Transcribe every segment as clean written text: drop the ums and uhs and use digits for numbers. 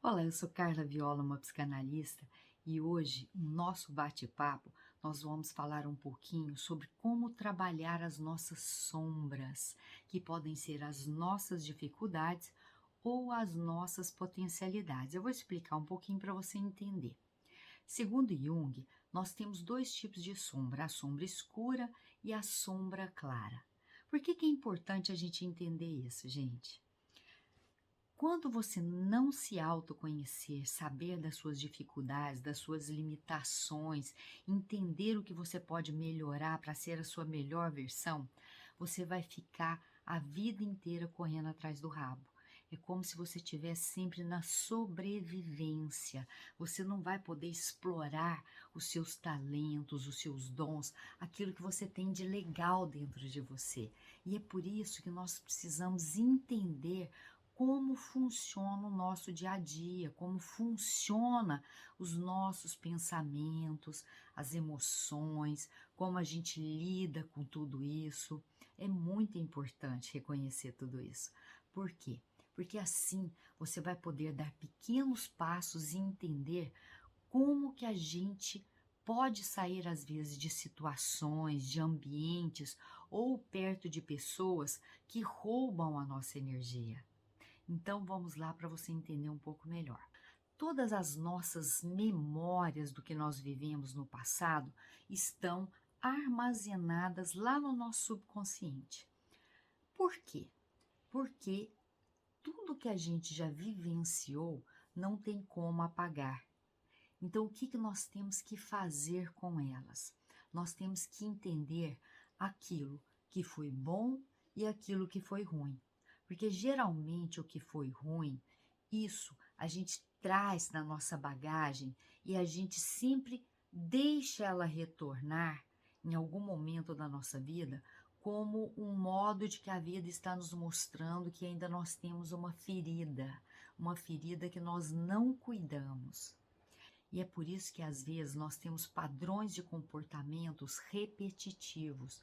Olá, eu sou Carla Viola, uma psicanalista, e hoje, no nosso bate-papo, nós vamos falar um pouquinho sobre como trabalhar as nossas sombras, que podem ser as nossas dificuldades ou as nossas potencialidades. Eu vou explicar um pouquinho para você entender. Segundo Jung, nós temos dois tipos de sombra, a sombra escura e a sombra clara. Por que é importante a gente entender isso, gente? Quando você não se autoconhecer, saber das suas dificuldades, das suas limitações, entender o que você pode melhorar para ser a sua melhor versão, você vai ficar a vida inteira correndo atrás do rabo. É como se você estivesse sempre na sobrevivência. Você não vai poder explorar os seus talentos, os seus dons, aquilo que você tem de legal dentro de você. E é por isso que nós precisamos entender como funciona o nosso dia a dia, como funciona os nossos pensamentos, as emoções, como a gente lida com tudo isso. É muito importante reconhecer tudo isso. Por quê? Porque assim você vai poder dar pequenos passos e entender como que a gente pode sair às vezes de situações, de ambientes ou perto de pessoas que roubam a nossa energia. Então vamos lá para você entender um pouco melhor. Todas as nossas memórias do que nós vivemos no passado estão armazenadas lá no nosso subconsciente. Por quê? Porque tudo que a gente já vivenciou não tem como apagar. Então, o que nós temos que fazer com elas? Nós temos que entender aquilo que foi bom e aquilo que foi ruim. Porque geralmente o que foi ruim, isso a gente traz na nossa bagagem e a gente sempre deixa ela retornar em algum momento da nossa vida como um modo de que a vida está nos mostrando que ainda nós temos uma ferida que nós não cuidamos. E é por isso que às vezes nós temos padrões de comportamentos repetitivos.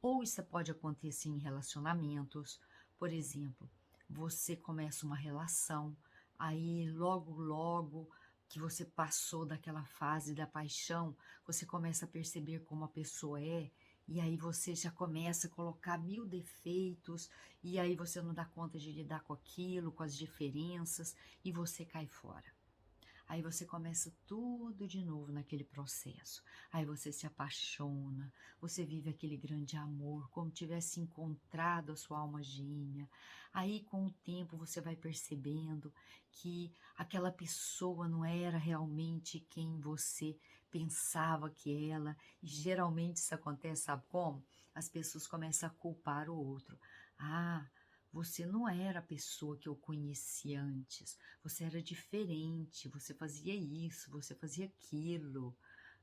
Ou isso pode acontecer em relacionamentos, por exemplo, você começa uma relação, aí logo que você passou daquela fase da paixão, você começa a perceber como a pessoa é, e aí você já começa a colocar mil defeitos, e aí você não dá conta de lidar com aquilo, com as diferenças, e você cai fora. Aí você começa tudo de novo naquele processo. Aí você se apaixona, você vive aquele grande amor, como tivesse encontrado a sua alma gêmea. Aí com o tempo você vai percebendo que aquela pessoa não era realmente quem você pensava que ela. E geralmente isso acontece, sabe como? As pessoas começam a culpar o outro. Ah, você não era a pessoa que eu conheci antes, você era diferente, você fazia isso, você fazia aquilo,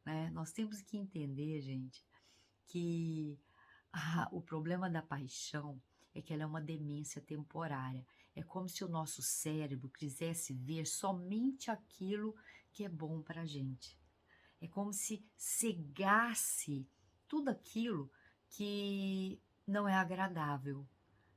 né? Nós temos que entender, gente, que o problema da paixão é que ela é uma demência temporária. É como se o nosso cérebro quisesse ver somente aquilo que é bom para a gente. É como se cegasse tudo aquilo que não é agradável,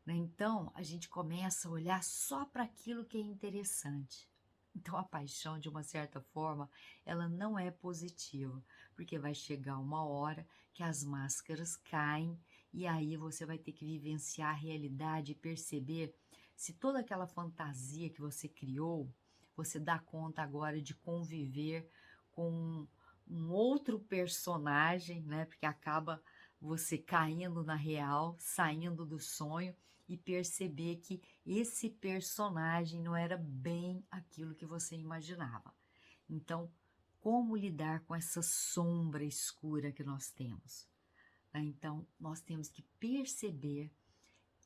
né? Então, a gente começa a olhar só para aquilo que é interessante. Então, a paixão, de uma certa forma, ela não é positiva, porque vai chegar uma hora que as máscaras caem e aí você vai ter que vivenciar a realidade e perceber se toda aquela fantasia que você criou, você dá conta agora de conviver com um outro personagem, né? Porque acaba você caindo na real, saindo do sonho e perceber que esse personagem não era bem aquilo que você imaginava. Então, como lidar com essa sombra escura que nós temos? Então, nós temos que perceber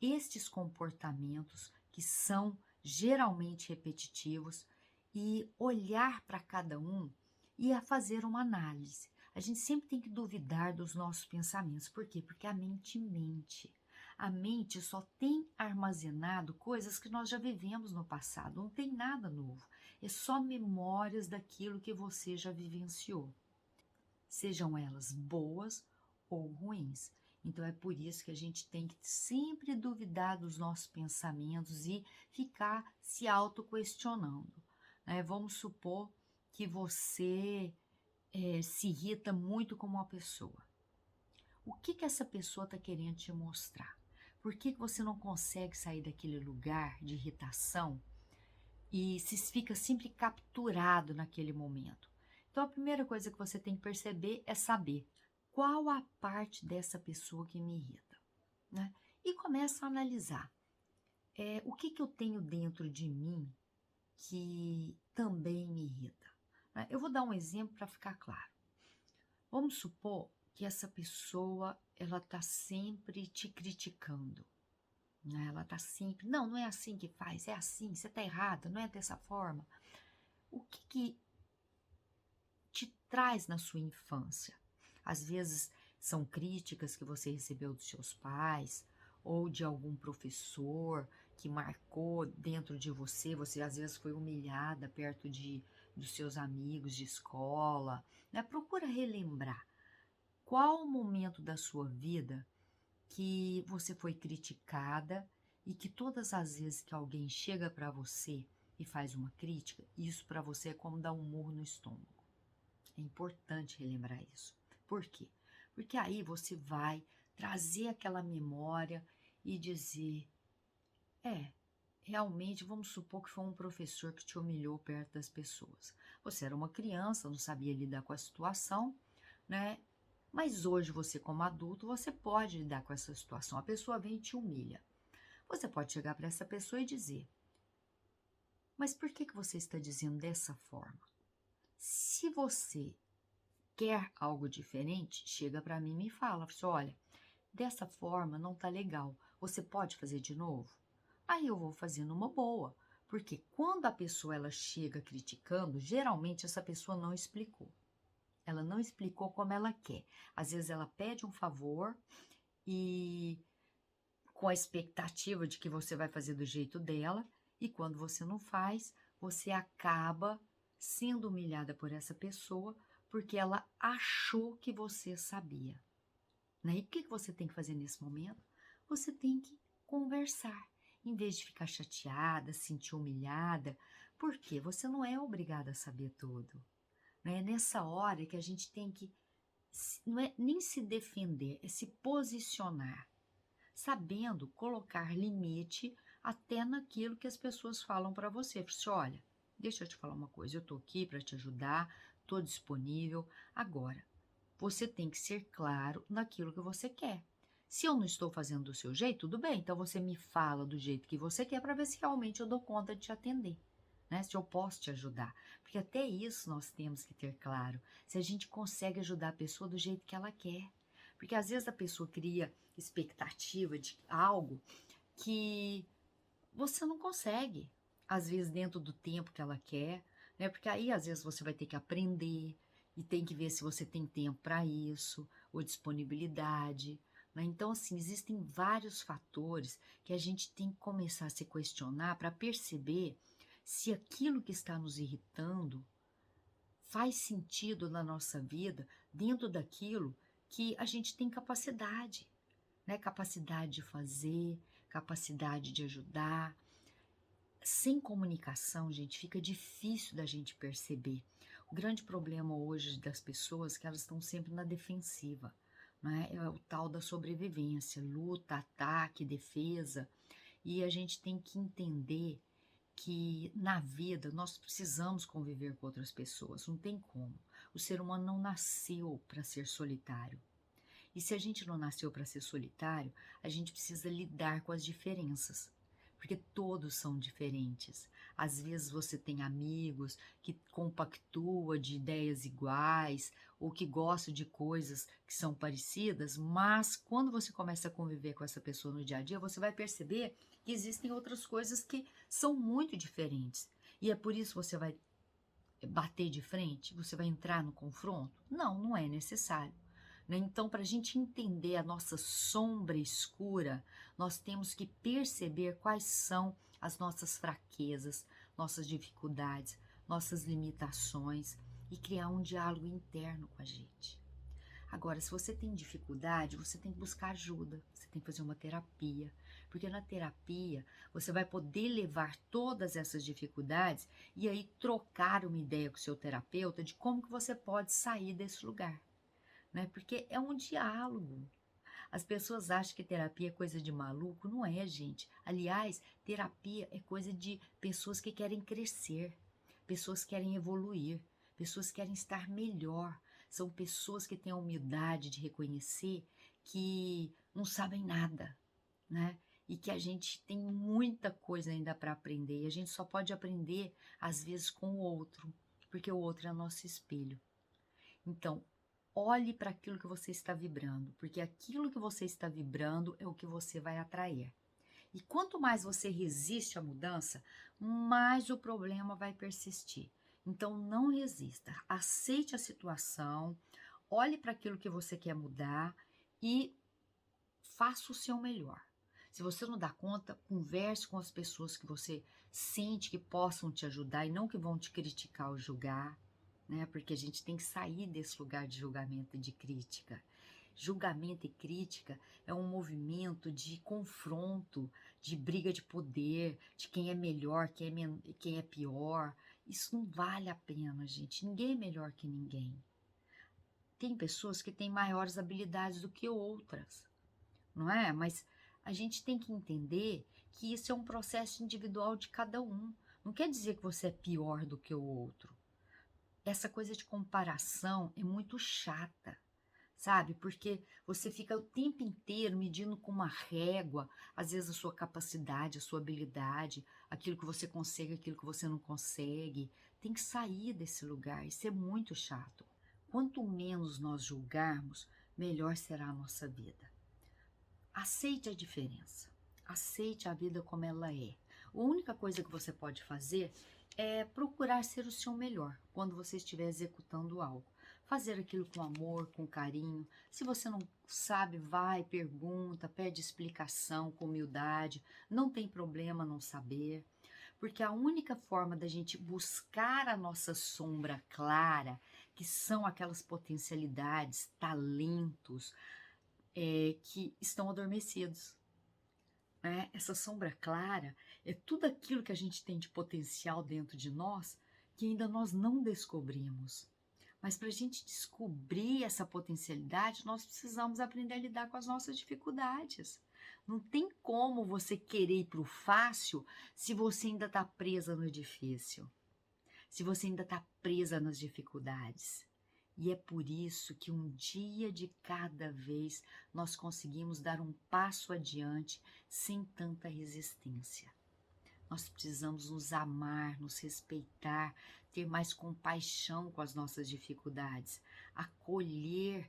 estes comportamentos que são geralmente repetitivos e olhar para cada um e a fazer uma análise. A gente sempre tem que duvidar dos nossos pensamentos. Por quê? Porque a mente mente. A mente só tem armazenado coisas que nós já vivemos no passado, não tem nada novo. É só memórias daquilo que você já vivenciou, sejam elas boas ou ruins. Então é por isso que a gente tem que sempre duvidar dos nossos pensamentos e ficar se auto-questionando. né? Vamos supor que você se irrita muito com uma pessoa. O que que essa pessoa está querendo te mostrar? Por que que você não consegue sair daquele lugar de irritação e se fica sempre capturado naquele momento? Então, a primeira coisa que você tem que perceber é saber qual a parte dessa pessoa que me irrita, né? E começa a analisar o que que eu tenho dentro de mim que também me irrita, né? Eu vou dar um exemplo para ficar claro. Vamos supor que essa pessoa ela está sempre te criticando, né? Ela está sempre, não, não é assim que faz, é assim, você está errada, não é dessa forma. O que que te traz na sua infância? Às vezes são críticas que você recebeu dos seus pais ou de algum professor que marcou dentro de você. Você às vezes foi humilhada perto dos seus amigos de escola, né? Procura relembrar qual o momento da sua vida que você foi criticada e que todas as vezes que alguém chega para você e faz uma crítica, isso para você é como dar um murro no estômago. É importante relembrar isso. Por quê? Porque aí você vai trazer aquela memória e dizer, realmente, vamos supor que foi um professor que te humilhou perto das pessoas. Você era uma criança, não sabia lidar com a situação, né? Mas hoje você, como adulto, você pode lidar com essa situação. A pessoa vem e te humilha. Você pode chegar para essa pessoa e dizer, mas por que que você está dizendo dessa forma? Se você quer algo diferente, chega para mim e me fala, olha, dessa forma não tá legal, você pode fazer de novo? Aí eu vou fazer numa boa, porque quando a pessoa ela chega criticando, geralmente essa pessoa não explicou. Ela não explicou como ela quer. Às vezes ela pede um favor e com a expectativa de que você vai fazer do jeito dela, e quando você não faz, você acaba sendo humilhada por essa pessoa porque ela achou que você sabia, né? E o que você tem que fazer nesse momento? Você tem que conversar, em vez de ficar chateada, se sentir humilhada, porque você não é obrigada a saber tudo, né? É nessa hora que a gente tem que, não é nem se defender, é se posicionar, sabendo colocar limite até naquilo que as pessoas falam para você. Você, olha, deixa eu te falar uma coisa, eu estou aqui para te ajudar, estou disponível. Agora, você tem que ser claro naquilo que você quer. Se eu não estou fazendo do seu jeito, tudo bem, então você me fala do jeito que você quer para ver se realmente eu dou conta de te atender, né? Se eu posso te ajudar. Porque até isso nós temos que ter claro, se a gente consegue ajudar a pessoa do jeito que ela quer. Porque às vezes a pessoa cria expectativa de algo que você não consegue, às vezes dentro do tempo que ela quer, né? Porque aí às vezes você vai ter que aprender e tem que ver se você tem tempo para isso, ou disponibilidade, né? Então, assim, existem vários fatores que a gente tem que começar a se questionar para perceber se aquilo que está nos irritando faz sentido na nossa vida dentro daquilo que a gente tem capacidade, né? Capacidade de fazer, capacidade de ajudar. Sem comunicação, gente, fica difícil da gente perceber. O grande problema hoje das pessoas é que elas estão sempre na defensiva, né? É o tal da sobrevivência, luta, ataque, defesa. E a gente tem que entender que na vida nós precisamos conviver com outras pessoas, não tem como. O ser humano não nasceu para ser solitário. E se a gente não nasceu para ser solitário, a gente precisa lidar com as diferenças, porque todos são diferentes. Às vezes você tem amigos que compactua de ideias iguais ou que gostam de coisas que são parecidas, mas quando você começa a conviver com essa pessoa no dia a dia, você vai perceber que existem outras coisas que são muito diferentes. E é por isso que você vai bater de frente, você vai entrar no confronto? Não, não é necessário, né? Então, para a gente entender a nossa sombra escura, nós temos que perceber quais são as nossas fraquezas, nossas dificuldades, nossas limitações e criar um diálogo interno com a gente. Agora, se você tem dificuldade, você tem que buscar ajuda, você tem que fazer uma terapia, Porque na terapia você vai poder levar todas essas dificuldades e aí trocar uma ideia com o seu terapeuta de como que você pode sair desse lugar, né? Porque é um diálogo. As pessoas acham que terapia é coisa de maluco. Não é, gente. Aliás, terapia é coisa de pessoas que querem crescer, pessoas que querem evoluir, pessoas que querem estar melhor. São pessoas que têm a humildade de reconhecer que não sabem nada, né? E que a gente tem muita coisa ainda para aprender. E a gente só pode aprender, às vezes, com o outro, porque o outro é nosso espelho. Então, olhe para aquilo que você está vibrando, porque aquilo que você está vibrando é o que você vai atrair. E quanto mais você resiste à mudança, mais o problema vai persistir. Então, não resista, aceite a situação, olhe para aquilo que você quer mudar e faça o seu melhor. Se você não dá conta, converse com as pessoas que você sente que possam te ajudar e não que vão te criticar ou julgar, né? Porque a gente tem que sair desse lugar de julgamento e de crítica. Julgamento e crítica é um movimento de confronto, de briga de poder, de quem é melhor, quem é pior. Isso não vale a pena, gente. Ninguém é melhor que ninguém. Tem pessoas que têm maiores habilidades do que outras, não é? Mas a gente tem que entender que isso é um processo individual de cada um. Não quer dizer que você é pior do que o outro. Essa coisa de comparação é muito chata, sabe? Porque você fica o tempo inteiro medindo com uma régua, às vezes a sua capacidade, a sua habilidade, aquilo que você consegue, aquilo que você não consegue. Tem que sair desse lugar, isso é muito chato. Quanto menos nós julgarmos, melhor será a nossa vida. Aceite a diferença, aceite a vida como ela é. A única coisa que você pode fazer é procurar ser o seu melhor quando você estiver executando algo. Fazer aquilo com amor, com carinho. Se você não sabe, vai, pergunta, pede explicação com humildade. Não tem problema não saber. Porque a única forma da gente buscar a nossa sombra clara, que são aquelas potencialidades, talentos, que estão adormecidos, né? Essa sombra clara é tudo aquilo que a gente tem de potencial dentro de nós que ainda nós não descobrimos. Mas para a gente descobrir essa potencialidade, nós precisamos aprender a lidar com as nossas dificuldades. Não tem como você querer ir para o fácil se você ainda está presa no difícil, se você ainda está presa nas dificuldades. E é por isso que um dia de cada vez nós conseguimos dar um passo adiante sem tanta resistência. Nós precisamos nos amar, nos respeitar, ter mais compaixão com as nossas dificuldades, acolher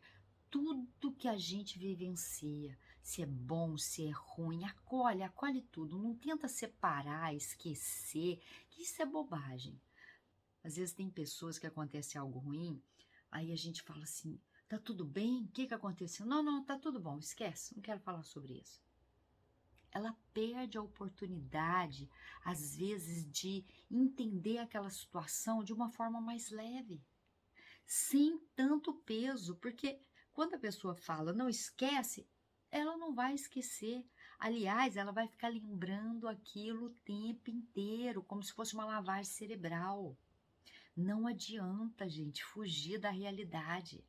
tudo que a gente vivencia, se é bom, se é ruim, acolhe tudo, não tenta separar, esquecer, que isso é bobagem. Às vezes tem pessoas que acontece algo ruim, aí a gente fala assim, tá tudo bem? O que aconteceu? Não, tá tudo bom, esquece, não quero falar sobre isso. Ela perde a oportunidade, às vezes, de entender aquela situação de uma forma mais leve, sem tanto peso, porque quando a pessoa fala não esquece, ela não vai esquecer. Aliás, ela vai ficar lembrando aquilo o tempo inteiro, como se fosse uma lavagem cerebral. Não adianta, gente, fugir da realidade.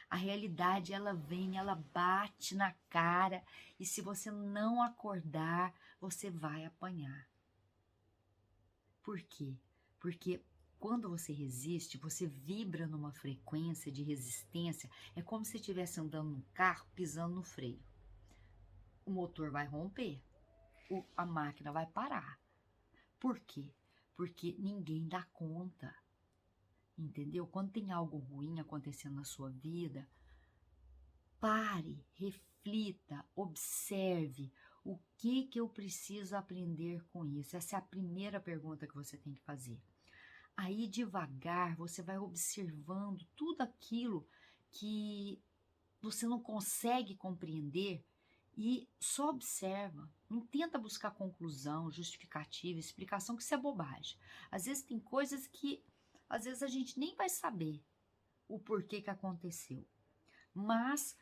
A realidade, ela vem, ela bate na cara e se você não acordar, você vai apanhar. Por quê? Porque quando você resiste, você vibra numa frequência de resistência, é como se estivesse andando no carro, pisando no freio. O motor vai romper, a máquina vai parar. Por quê? Porque ninguém dá conta. Entendeu? Quando tem algo ruim acontecendo na sua vida, pare, reflita, observe o que eu preciso aprender com isso. Essa é a primeira pergunta que você tem que fazer. Aí, devagar, você vai observando tudo aquilo que você não consegue compreender e só observa. Não tenta buscar conclusão, justificativa, explicação, que isso é bobagem. Às vezes tem coisas que às vezes a gente nem vai saber o porquê que aconteceu. Mas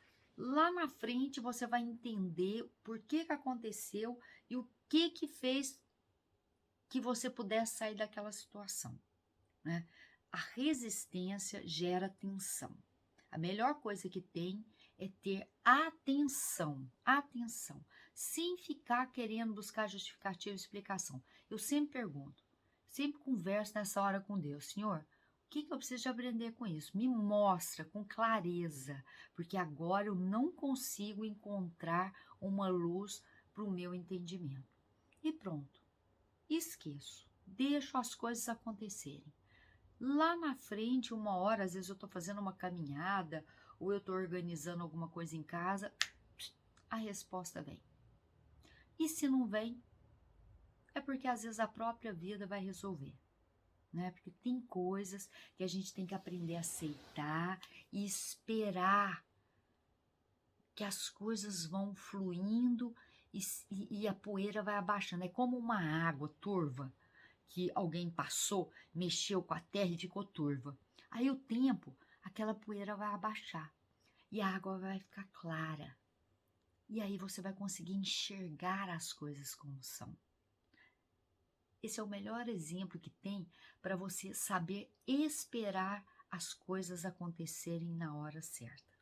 Lá na frente você vai entender por que que aconteceu e o que que fez que você pudesse sair daquela situação, né? A resistência gera tensão. A melhor coisa que tem é ter atenção, atenção, sem ficar querendo buscar justificativa e explicação. Eu sempre pergunto, sempre converso nessa hora com Deus, Senhor, o que que eu preciso de aprender com isso? Me mostra com clareza, porque agora eu não consigo encontrar uma luz para o meu entendimento. E pronto, esqueço, deixo as coisas acontecerem. Lá na frente, uma hora, às vezes eu estou fazendo uma caminhada ou eu estou organizando alguma coisa em casa, a resposta vem. E se não vem, é porque às vezes a própria vida vai resolver, né? Porque tem coisas que a gente tem que aprender a aceitar e esperar que as coisas vão fluindo e a poeira vai abaixando. É como uma água turva que alguém passou, mexeu com a terra e ficou turva. Aí o tempo, aquela poeira vai abaixar e a água vai ficar clara. E aí você vai conseguir enxergar as coisas como são. Esse é o melhor exemplo que tem para você saber esperar as coisas acontecerem na hora certa.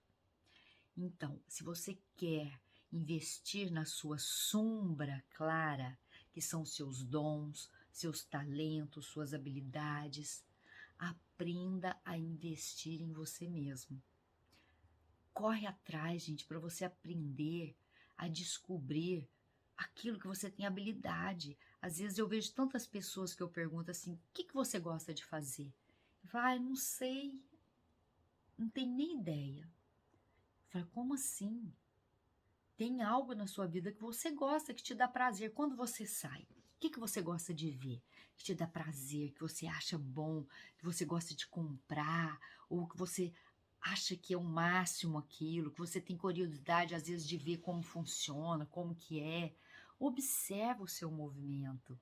Então, se você quer investir na sua sombra clara, que são seus dons, seus talentos, suas habilidades, aprenda a investir em você mesmo. Corre atrás, gente, para você aprender a descobrir aquilo que você tem habilidade. Às vezes eu vejo tantas pessoas que eu pergunto assim, o que você gosta de fazer? Vai, não sei, não tenho nem ideia. Fala, como assim? Tem algo na sua vida que você gosta, que te dá prazer. Quando você sai, o que você gosta de ver? Que te dá prazer, que você acha bom, que você gosta de comprar, ou que você acha que é o máximo aquilo, que você tem curiosidade às vezes de ver como funciona, como que é. Observa o seu movimento.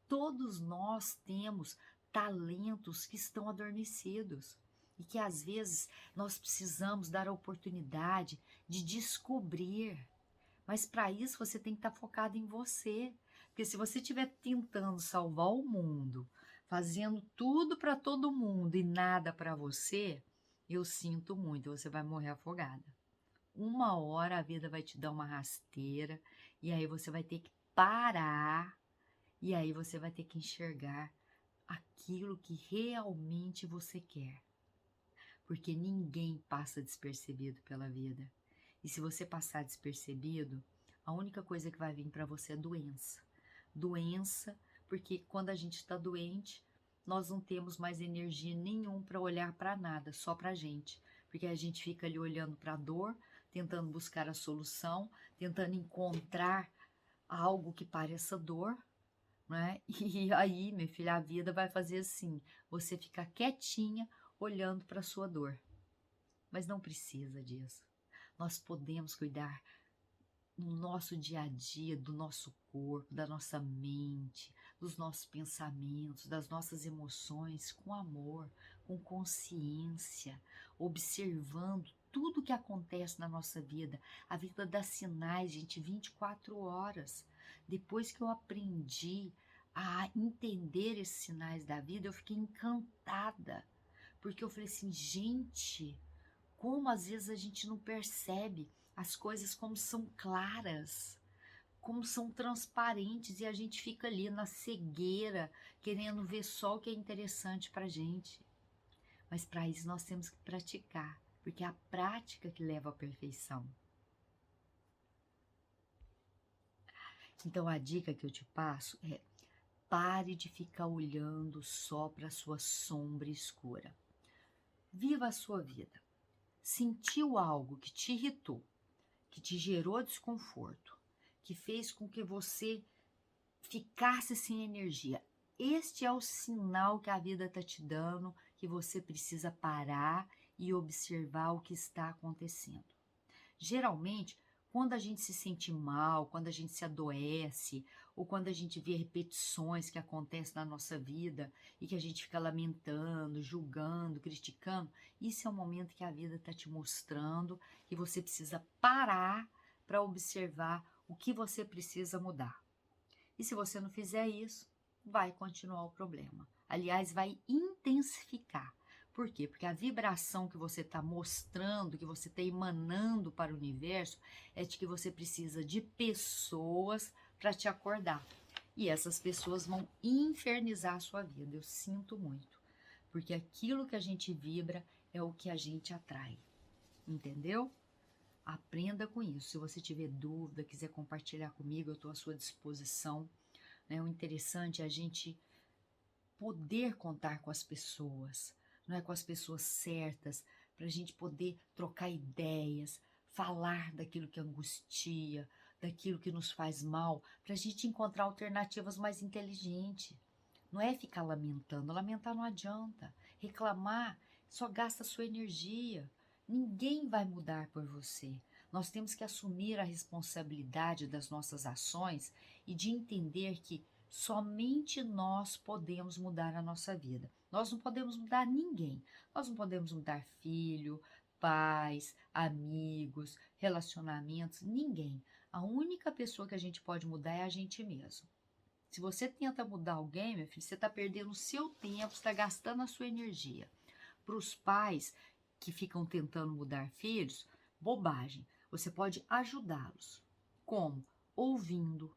Todos nós temos talentos que estão adormecidos e que às vezes nós precisamos dar a oportunidade de descobrir. Mas para isso você tem que estar focado em você. Porque se você estiver tentando salvar o mundo, fazendo tudo para todo mundo e nada para você, eu sinto muito, você vai morrer afogada. Uma hora a vida vai te dar uma rasteira e aí você vai ter que parar e aí você vai ter que enxergar aquilo que realmente você quer. Porque ninguém passa despercebido pela vida. E se você passar despercebido, a única coisa que vai vir para você é doença. Doença, porque quando a gente está doente, nós não temos mais energia nenhuma para olhar para nada, só para a gente. Porque a gente fica ali olhando para a dor, tentando buscar a solução, tentando encontrar algo que pareça dor, né? E aí, minha filha, a vida vai fazer assim, você fica quietinha olhando para a sua dor. Mas não precisa disso. Nós podemos cuidar no nosso dia a dia, do nosso corpo, da nossa mente, dos nossos pensamentos, das nossas emoções, com amor, com consciência, observando tudo o que acontece na nossa vida. A vida dá sinais, gente, 24 horas. Depois que eu aprendi a entender esses sinais da vida, eu fiquei encantada, porque eu falei assim, gente, como às vezes a gente não percebe as coisas como são claras, como são transparentes e a gente fica ali na cegueira, querendo ver só o que é interessante para a gente. Mas para isso nós temos que praticar, porque é a prática que leva à perfeição. Então a dica que eu te passo é: pare de ficar olhando só para a sua sombra escura. Viva a sua vida. Sentiu algo que te irritou, que te gerou desconforto, que fez com que você ficasse sem energia. Este é o sinal que a vida está te dando, que você precisa parar e observar o que está acontecendo. Geralmente, Quando a gente se sente mal, quando a gente se adoece, ou quando a gente vê repetições que acontecem na nossa vida e que a gente fica lamentando, julgando, criticando, isso é um momento que a vida está te mostrando que você precisa parar para observar o que você precisa mudar. E se você não fizer isso, vai continuar o problema. Aliás, vai intensificar. Por quê? Porque a vibração que você está mostrando, que você está emanando para o universo, é de que você precisa de pessoas para te acordar. E essas pessoas vão infernizar a sua vida. Eu sinto muito. Porque aquilo que a gente vibra é o que a gente atrai. Entendeu? Aprenda com isso. Se você tiver dúvida, quiser compartilhar comigo, eu estou à sua disposição. Né? O interessante é a gente poder contar com as pessoas, não é, com as pessoas certas, para a gente poder trocar ideias, falar daquilo que angustia, daquilo que nos faz mal, para a gente encontrar alternativas mais inteligentes. Não é ficar lamentando, lamentar não adianta. Reclamar só gasta sua energia. Ninguém vai mudar por você. Nós temos que assumir a responsabilidade das nossas ações e de entender que somente nós podemos mudar a nossa vida. Nós não podemos mudar ninguém. Nós não podemos mudar filho, pais, amigos, relacionamentos, ninguém. A única pessoa que a gente pode mudar é a gente mesmo. Se você tenta mudar alguém, meu filho, você está perdendo o seu tempo, está gastando a sua energia. Para os pais que ficam tentando mudar filhos, bobagem. Você pode ajudá-los. Como? Ouvindo,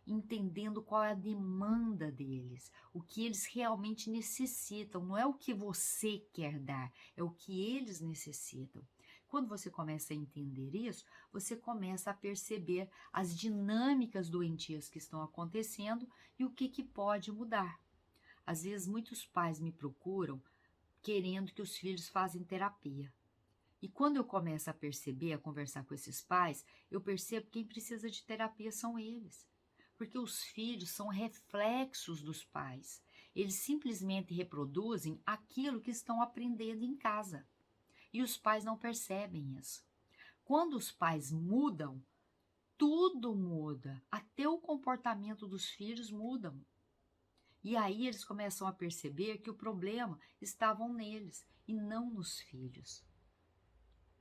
entendendo qual é a demanda deles, o que eles realmente necessitam. Não é o que você quer dar, é o que eles necessitam. Quando você começa a entender isso, você começa a perceber as dinâmicas doentias que estão acontecendo e o que pode mudar. Às vezes, muitos pais me procuram querendo que os filhos façam terapia. E quando eu começo a perceber, a conversar com esses pais, eu percebo que quem precisa de terapia são eles. Porque os filhos são reflexos dos pais. Eles simplesmente reproduzem aquilo que estão aprendendo em casa. E os pais não percebem isso. Quando os pais mudam, tudo muda. Até o comportamento dos filhos mudam. E aí eles começam a perceber que o problema estava neles e não nos filhos.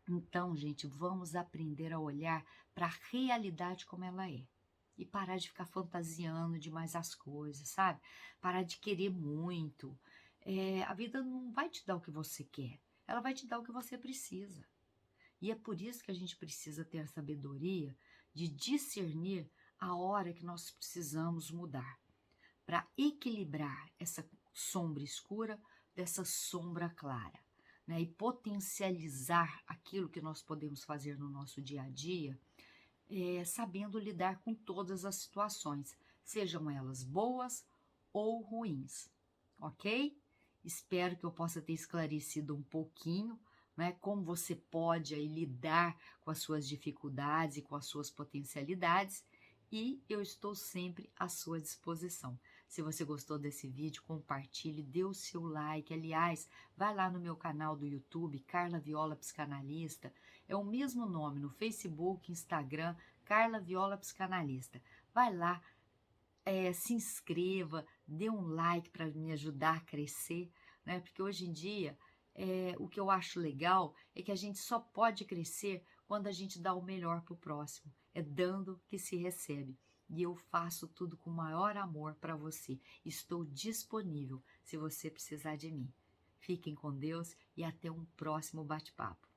Então, gente, vamos aprender a olhar para a realidade como ela é. E parar de ficar fantasiando demais as coisas, sabe? Parar de querer muito. A vida não vai te dar o que você quer. Ela vai te dar o que você precisa. E é por isso que a gente precisa ter a sabedoria de discernir a hora que nós precisamos mudar. Para equilibrar essa sombra escura dessa sombra clara. Né? E potencializar aquilo que nós podemos fazer no nosso dia a dia, sabendo lidar com todas as situações, sejam elas boas ou ruins, ok? Espero que eu possa ter esclarecido um pouquinho, né, como você pode aí lidar com as suas dificuldades e com as suas potencialidades, e eu estou sempre à sua disposição. Se você gostou desse vídeo, compartilhe, dê o seu like. Aliás, vai lá no meu canal do YouTube, Carla Viola Psicanalista. É o mesmo nome no Facebook, Instagram, Carla Viola Psicanalista. Vai lá, se inscreva, dê um like para me ajudar a crescer, né? Porque hoje em dia, o que eu acho legal é que a gente só pode crescer quando a gente dá o melhor para o próximo. É dando que se recebe. E eu faço tudo com o maior amor para você. Estou disponível se você precisar de mim. Fiquem com Deus e até um próximo bate-papo.